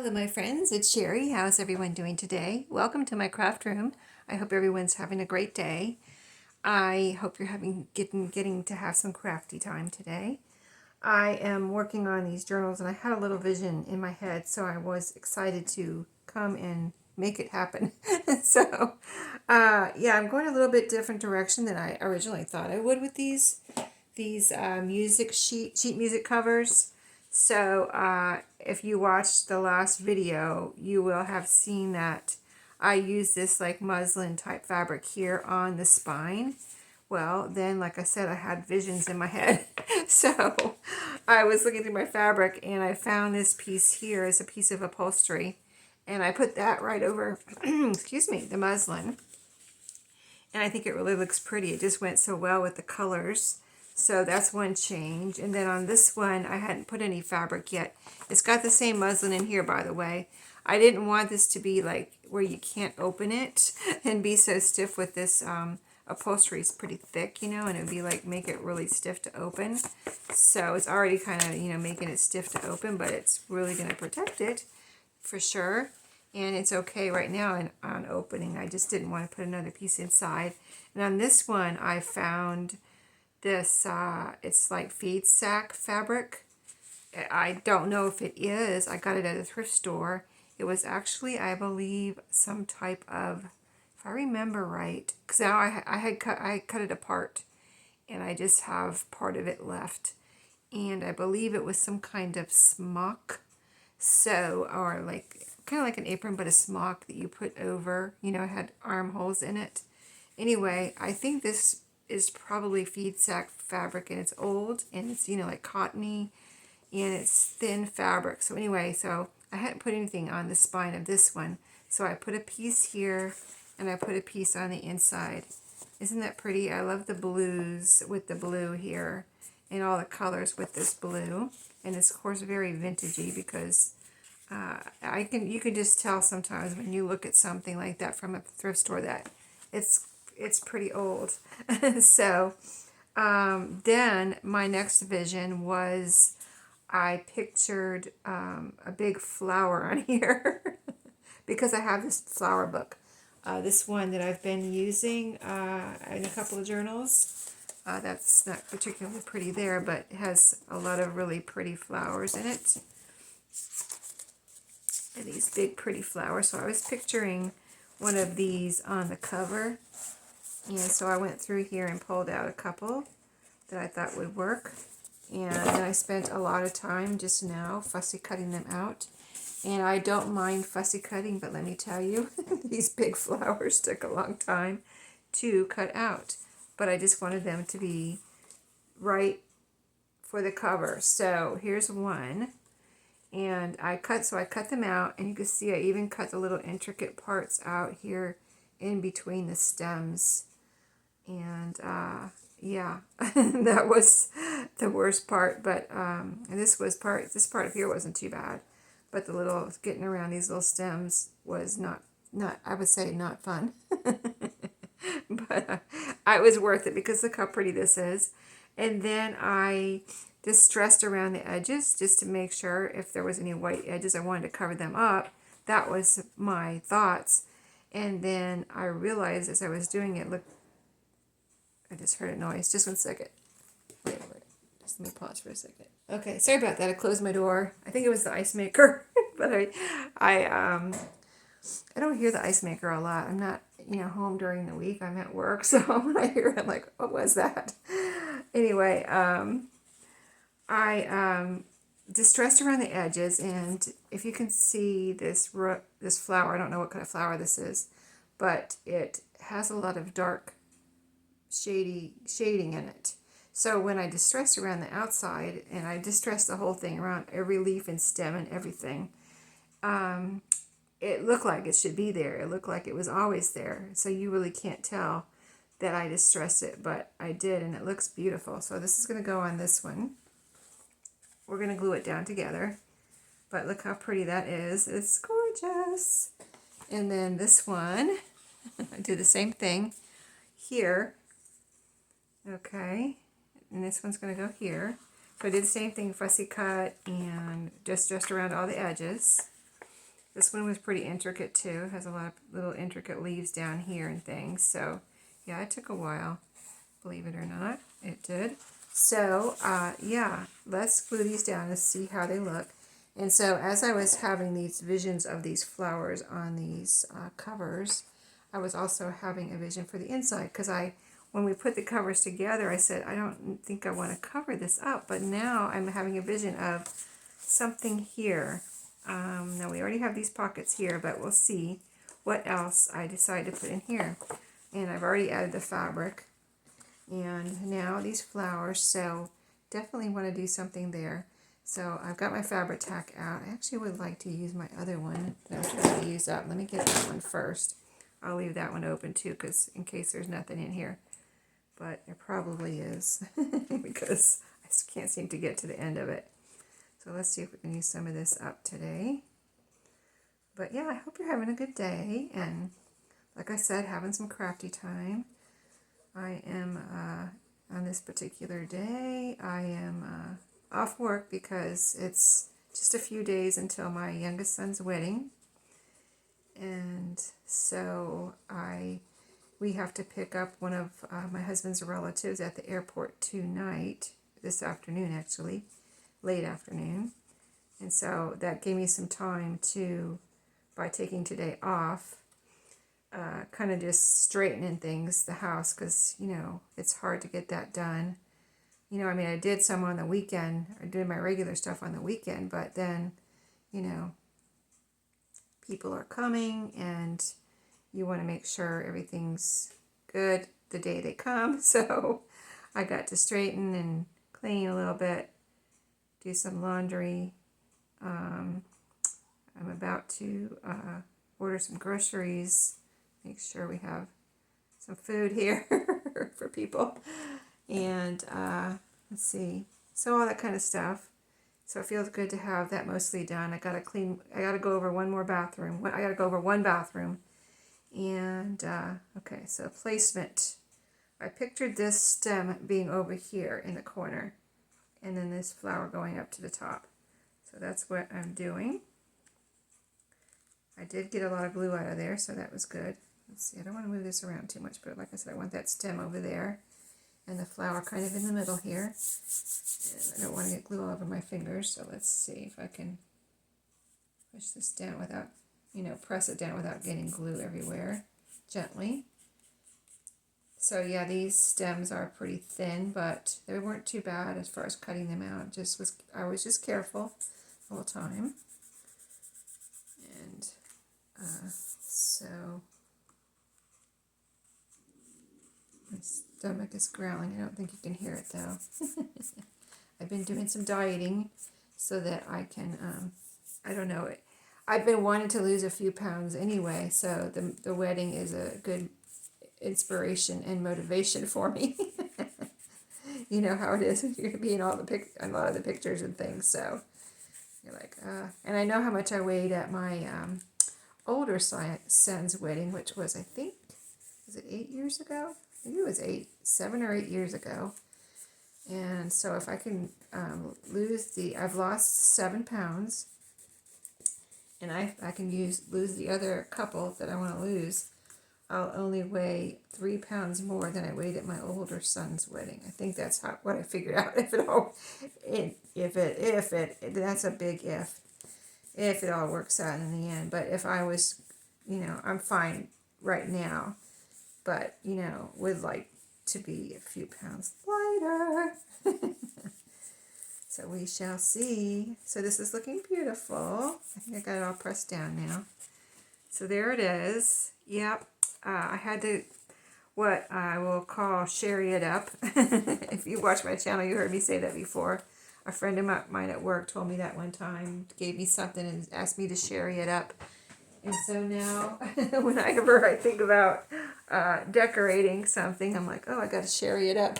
Hello my friends, it's Sheree. How's everyone doing today? Welcome to my craft room. I hope everyone's having a great day. I hope you're getting to have some crafty time today. I am working on these journals and I had a little vision in my head, so I was excited to come and make it happen. So yeah, I'm going a little bit different direction than I originally thought I would with these sheet music covers. So if you watched the last video, you will have seen that I use this like muslin type fabric here on the spine. Well, then, like I said, I had visions in my head. So I was looking through my fabric and I found this piece here as a piece of upholstery. And I put that right over, excuse me, the muslin. And I think it really looks pretty. It just went so well with the colors. So that's one change. And then on this one, I hadn't put any fabric yet. It's got the same muslin in here, by the way. I didn't want this to be like where you can't open it and be so stiff with this upholstery is pretty thick, you know, and it would be like make it really stiff to open. So it's already kind of, you know, making it stiff to open, but it's really going to protect it for sure. And it's okay right now on opening. I just didn't want to put another piece inside. And on this one, I found this, it's like feed sack fabric. I don't know if it is. I got it at a thrift store. It was actually, I believe, some type of, if I remember right, because now I cut it apart, and I just have part of it left. And I believe it was some kind of smock. So, or like, kind of like an apron, but a smock that you put over, you know, it had armholes in it. Anyway, I think this is probably feed sack fabric, and it's old, and it's, you know, like cottony, and it's thin fabric. So anyway, so I hadn't put anything on the spine of this one. So I put a piece here, and I put a piece on the inside. Isn't that pretty? I love the blues with the blue here, and all the colors with this blue. And it's, of course, very vintagey because you can just tell sometimes when you look at something like that from a thrift store that it's pretty old. So then my next vision was I pictured a big flower on here because I have this flower book. This one that I've been using in a couple of journals. That's not particularly pretty there, but it has a lot of really pretty flowers in it. And these big pretty flowers. So I was picturing one of these on the cover. And so I went through here and pulled out a couple that I thought would work. And then I spent a lot of time just now fussy cutting them out. And I don't mind fussy cutting, but let me tell you, these big flowers took a long time to cut out. But I just wanted them to be right for the cover. So here's one. And I cut them out, and you can see I even cut the little intricate parts out here in between the stems. And yeah, that was the worst part. But and this part of here wasn't too bad. But the little getting around these little stems was not I would say not fun. But it was worth it because look how pretty this is. And then I distressed around the edges just to make sure if there was any white edges, I wanted to cover them up. That was my thoughts. And then I realized as I was doing it, look, I just heard a noise. Just one second. Wait. Just let me pause for a second. Okay, sorry about that. I closed my door. I think it was the ice maker. But I don't hear the ice maker a lot. I'm not, you know, home during the week. I'm at work, so when I hear it, I'm like, what was that? Anyway, I distressed around the edges, and if you can see this flower, I don't know what kind of flower this is, but it has a lot of dark shading in it. So when I distressed around the outside, and I distressed the whole thing around every leaf and stem and everything, it looked like it should be there. It looked like it was always there. So you really can't tell that I distressed it, but I did, and it looks beautiful. So this is going to go on this one. We're going to glue it down together. But look how pretty that is. It's gorgeous. And then this one, I do the same thing here. Okay. And this one's going to go here. So I did the same thing, fussy cut, and just around all the edges. This one was pretty intricate too. It has a lot of little intricate leaves down here and things. So yeah, it took a while, believe it or not. It did. So yeah, let's glue these down and see how they look. And so as I was having these visions of these flowers on these covers, I was also having a vision for the inside, because when we put the covers together, I said, I don't think I want to cover this up, but now I'm having a vision of something here. Now we already have these pockets here, but we'll see what else I decide to put in here. And I've already added the fabric, and now these flowers, so definitely want to do something there. So I've got my fabric tack out. I actually would like to use my other one that I'm trying to use up. Let me get that one first. I'll leave that one open too, because in case there's nothing in here. But there probably is, because I can't seem to get to the end of it. So let's see if we can use some of this up today. But yeah, I hope you're having a good day. And like I said, having some crafty time. I am, on this particular day, I am off work because it's just a few days until my youngest son's wedding. And so we have to pick up one of my husband's relatives at the airport tonight, this afternoon actually, late afternoon. And so that gave me some time to, by taking today off, kind of just straightening things, the house, because, you know, it's hard to get that done. You know, I mean, I did some on the weekend, I did my regular stuff on the weekend, but then, you know, people are coming and you want to make sure everything's good the day they come. So I got to straighten and clean a little bit, do some laundry. I'm about to order some groceries, make sure we have some food here for people. And let's see, so all that kind of stuff. So it feels good to have that mostly done. I gotta go over one more bathroom. I gotta go over one bathroom. And okay, so placement. I pictured this stem being over here in the corner, and then this flower going up to the top. So that's what I'm doing. I did get a lot of glue out of there, so that was good. Let's see, I don't want to move this around too much, but like I said, I want that stem over there and the flower kind of in the middle here. And I don't want to get glue all over my fingers, so let's see if I can push this down without, you know, press it down without getting glue everywhere, gently. So yeah, these stems are pretty thin, but they weren't too bad as far as cutting them out. I was just careful the whole time. And so my stomach is growling. I don't think you can hear it though. I've been doing some dieting so that I can, I don't know, I've been wanting to lose a few pounds anyway, so the wedding is a good inspiration and motivation for me. You know how it is. You're going to be in a lot of the pictures and things, so you're like, and I know how much I weighed at my older son's wedding, which was, I think, was it 8 years ago? I think it was 7 or 8 years ago. And so if I can I've lost 7 pounds, and I can lose the other couple that I want to lose, I'll only weigh 3 pounds more than I weighed at my older son's wedding. I think that's what I figured out. That's a big if it all works out in the end. But if I was, you know, I'm fine right now, but, you know, would like to be a few pounds lighter. So we shall see. So this is looking beautiful. I think I got it all pressed down now. So there it is. Yep. I had to, what I will call Sheree it up. If you watch my channel, you heard me say that before. A friend of mine at work told me that one time, gave me something and asked me to Sheree it up. And so now, whenever I think about decorating something, I'm like, oh, I got to Sheree it up.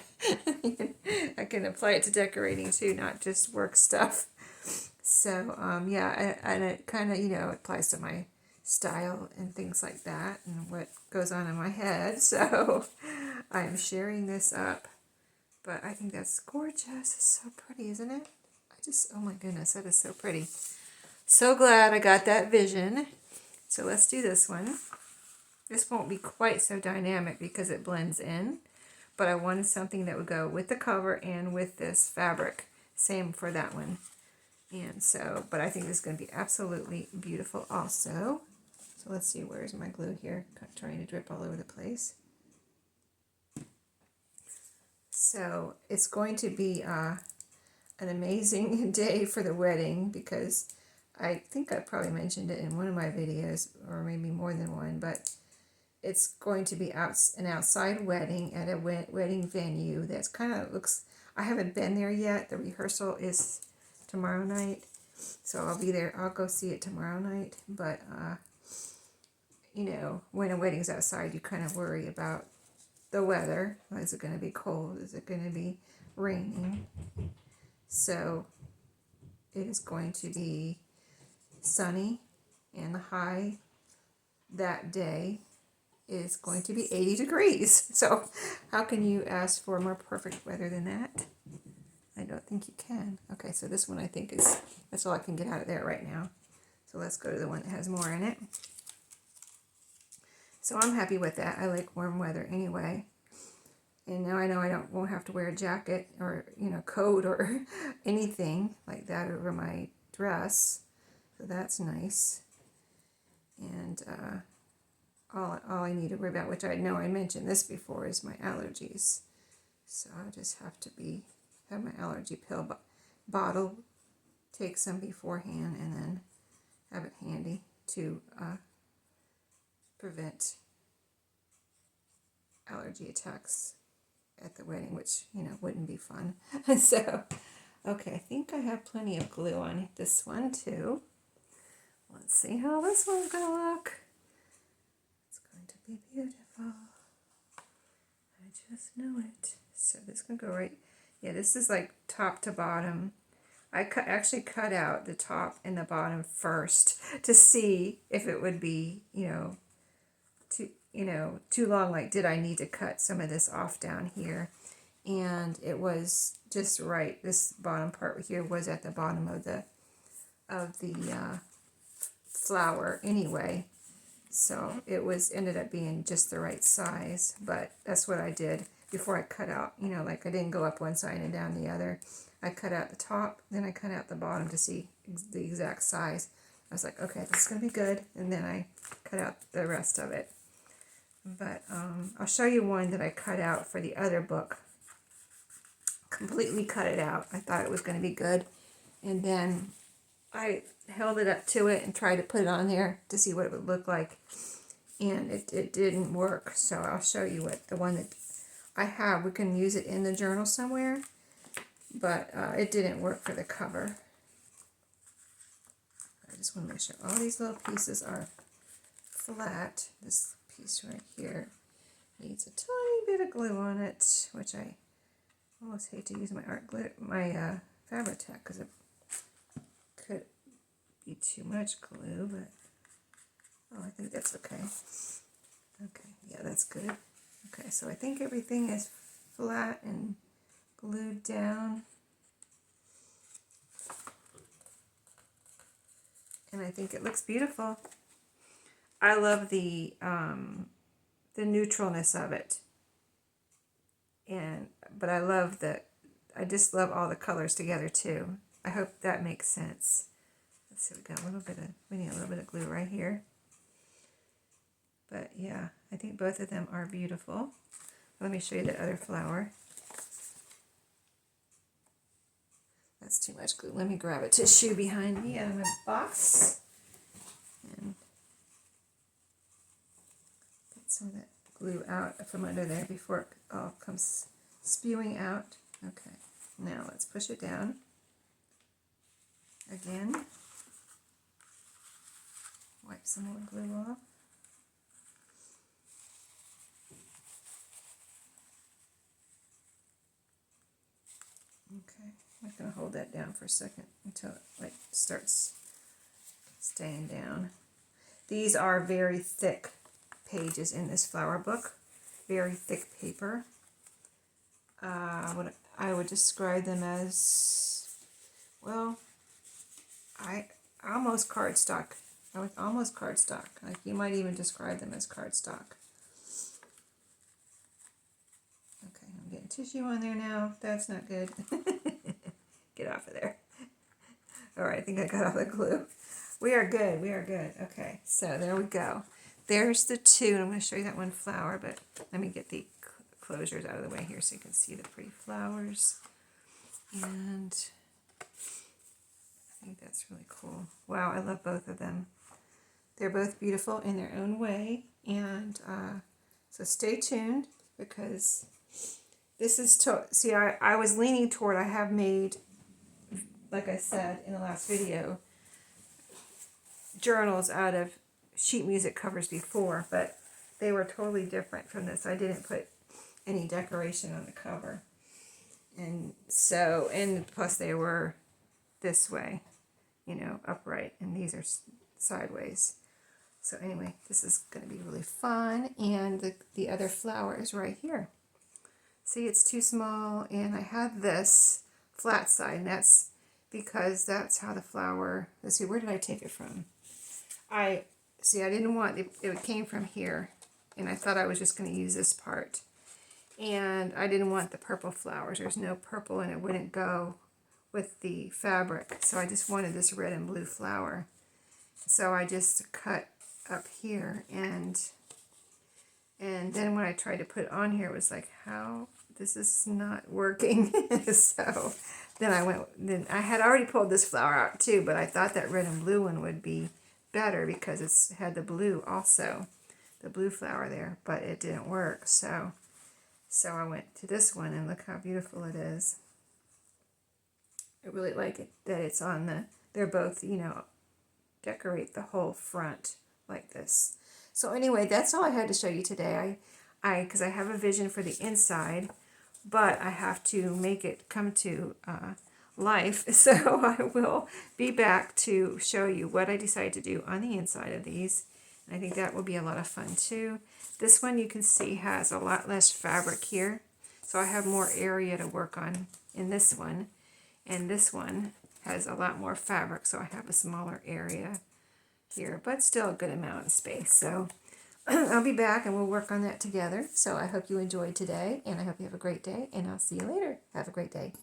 I can apply it to decorating too, not just work stuff. So, yeah, and it kind of, you know, applies to my style and things like that and what goes on in my head. So I'm sharing this up. But I think that's gorgeous. It's so pretty, isn't it? Oh my goodness, that is so pretty. So glad I got that vision. So let's do this one. This won't be quite so dynamic because it blends in, but I wanted something that would go with the cover and with this fabric. Same for that one. And so, but I think this is going to be absolutely beautiful also. So let's see, where's my glue here? Trying to drip all over the place. So it's going to be an amazing day for the wedding, because I think I probably mentioned it in one of my videos, or maybe more than one, but it's going to be an outside wedding at a wedding venue that's kind of looks, I haven't been there yet. The rehearsal is tomorrow night, so I'll be there. I'll go see it tomorrow night. But you know, when a wedding's outside, you kind of worry about the weather. Is it going to be cold? Is it going to be raining? So it is going to be sunny, and the high that day is going to be 80 degrees. So how can you ask for more perfect weather than that? I don't think you can. Okay, so this one I think is, that's all I can get out of there right now. So let's go to the one that has more in it. So I'm happy with that. I like warm weather anyway. And now I know won't have to wear a jacket or, you know, coat or anything like that over my dress. So that's nice. And all I need to worry about, which I know I mentioned this before, is my allergies. So I'll just have to have my allergy pill bottle, take some beforehand, and then have it handy to prevent allergy attacks at the wedding, which, you know, wouldn't be fun. So, okay, I think I have plenty of glue on this one too. Let's see how this one's gonna look. It's going to be beautiful. I just know it. So this is gonna go right. Yeah, this is like top to bottom. I actually cut out the top and the bottom first to see if it would be, too long. Like, did I need to cut some of this off down here? And it was just right. This bottom part here was at the bottom of the flower anyway. So it ended up being just the right size, but that's what I did before I cut out, like I didn't go up one side and down the other. I cut out the top, then I cut out the bottom to see the exact size. I was like, okay, this is going to be good. And then I cut out the rest of it. But I'll show you one that I cut out for the other book. Completely cut it out. I thought it was going to be good. And then I held it up to it and tried to put it on there to see what it would look like. And it didn't work. So I'll show you the one that I have. We can use it in the journal somewhere. But it didn't work for the cover. I just want to make sure all these little pieces are flat. This piece right here needs a tiny bit of glue on it, which I almost hate to use my Fabri-Tac because it could be too much glue, but I think that's okay. Okay, yeah, that's good. Okay, so I think everything is flat and glued down. And I think it looks beautiful. I love the neutralness of it. But I just love all the colors together too. I hope that makes sense. Let's see, we need a little bit of glue right here. But yeah, I think both of them are beautiful. Let me show you the other flower. That's too much glue. Let me grab a tissue behind me out of my box and get some of that glue out from under there before it all comes spewing out. Okay, now let's push it down again. Wipe some more glue off. Okay, I'm going to hold that down for a second until it starts staying down. These are very thick pages in this flower book, very thick paper. What I would describe them as, well, almost cardstock. Almost cardstock. Like you might even describe them as cardstock. Okay, I'm getting tissue on there now. That's not good. Get off of there. All right, I think I got all the glue. We are good. We are good. Okay, so there we go. There's the two. I'm going to show you that one flower, but let me get the closures out of the way here so you can see the pretty flowers. And I think that's really cool. Wow, I love both of them. They're both beautiful in their own way. And so stay tuned because this is, see, I was leaning toward, I have made, like I said in the last video, journals out of sheet music covers before, but they were totally different from this. I didn't put any decoration on the cover. And so, and plus they were this way, you know, upright, and these are sideways. So anyway, this is going to be really fun. And the other flower is right here. See, it's too small, and I have this flat side, and that's because that's how the flower, let's see, where did I take it from? I didn't want, it came from here, and I thought I was just going to use this part. And I didn't want the purple flowers. There's no purple, and it wouldn't go with the fabric. So I just wanted this red and blue flower. So I just cut up here, and then when I tried to put it on here, it was like, how, this is not working. So then I had already pulled this flower out too, but I thought that red and blue one would be better because it's had the blue also, the blue flower there, but it didn't work. So I went to this one, and look how beautiful it is. I really like it that it's on the, they're both, you know, decorate the whole front like this. So anyway, that's all I had to show you today. Because I have a vision for the inside, but I have to make it come to life. So I will be back to show you what I decide to do on the inside of these. And I think that will be a lot of fun too. This one you can see has a lot less fabric here. So I have more area to work on in this one. And this one has a lot more fabric, so I have a smaller area here, but still a good amount of space. So I'll be back and we'll work on that together. So I hope you enjoyed today, and I hope you have a great day, and I'll see you later. Have a great day.